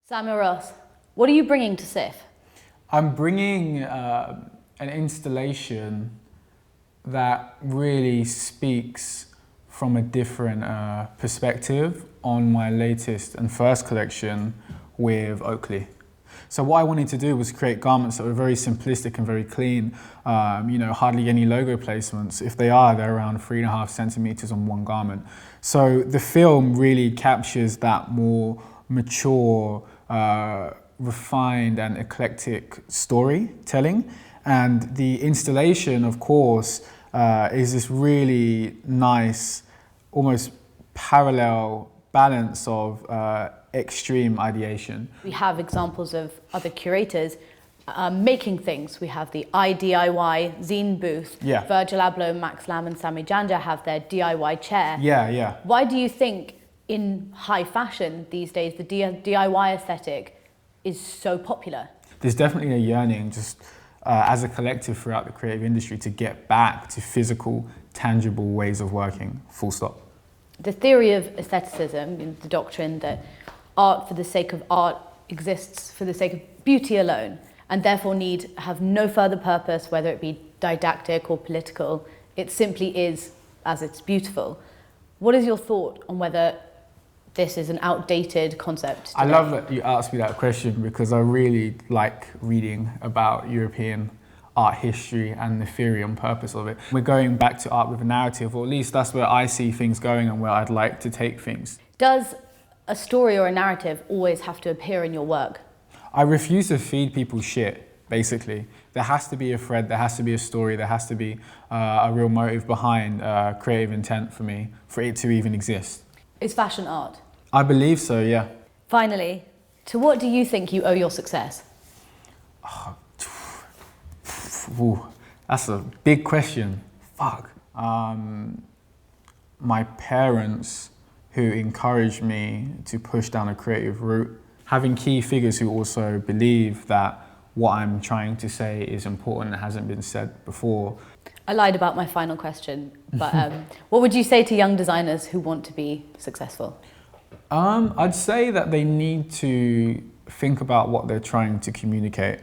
Stavros, what are you bringing to CIFF? I'm bringing an installation that really speaks from a different perspective on my latest and first collection with Oakley. So what I wanted to do was create garments that were very simplistic and very clean, hardly any logo placements. If they are, they're around 3.5 centimeters on one garment. So the film really captures that more mature, refined and eclectic storytelling. And the installation, of course, is this really nice, almost parallel balance of extreme ideation. We have examples of other curators making things. We have the iDIY zine booth. Yeah. Virgil Abloh, Max Lam and Sami Janja have their DIY chair. Yeah. Why do you think in high fashion these days the DIY aesthetic is so popular? There's definitely a yearning just as a collective throughout the creative industry to get back to physical, tangible ways of working, full stop. The theory of aestheticism, the doctrine that art for the sake of art exists for the sake of beauty alone, and therefore need have no further purpose, whether it be didactic or political. It simply is as it's beautiful. What is your thought on whether this is an outdated concept today? I love that you asked me that question because I really like reading about European art history and the theory and purpose of it. We're going back to art with a narrative, or at least that's where I see things going and where I'd like to take things. Does a story or a narrative always have to appear in your work? I refuse to feed people shit, basically. There has to be a thread, there has to be a story, there has to be a real motive behind creative intent for me, for it to even exist. Is fashion art? I believe so, yeah. Finally, to what do you think you owe your success? Ooh, that's a big question. Fuck. My parents, who encouraged me to push down a creative route. Having key figures who also believe that what I'm trying to say is important and hasn't been said before. I lied about my final question, but what would you say to young designers who want to be successful? I'd say that they need to think about what they're trying to communicate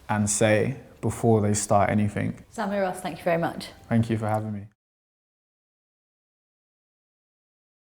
and say before they start anything. Stavros, thank you very much. Thank you for having me.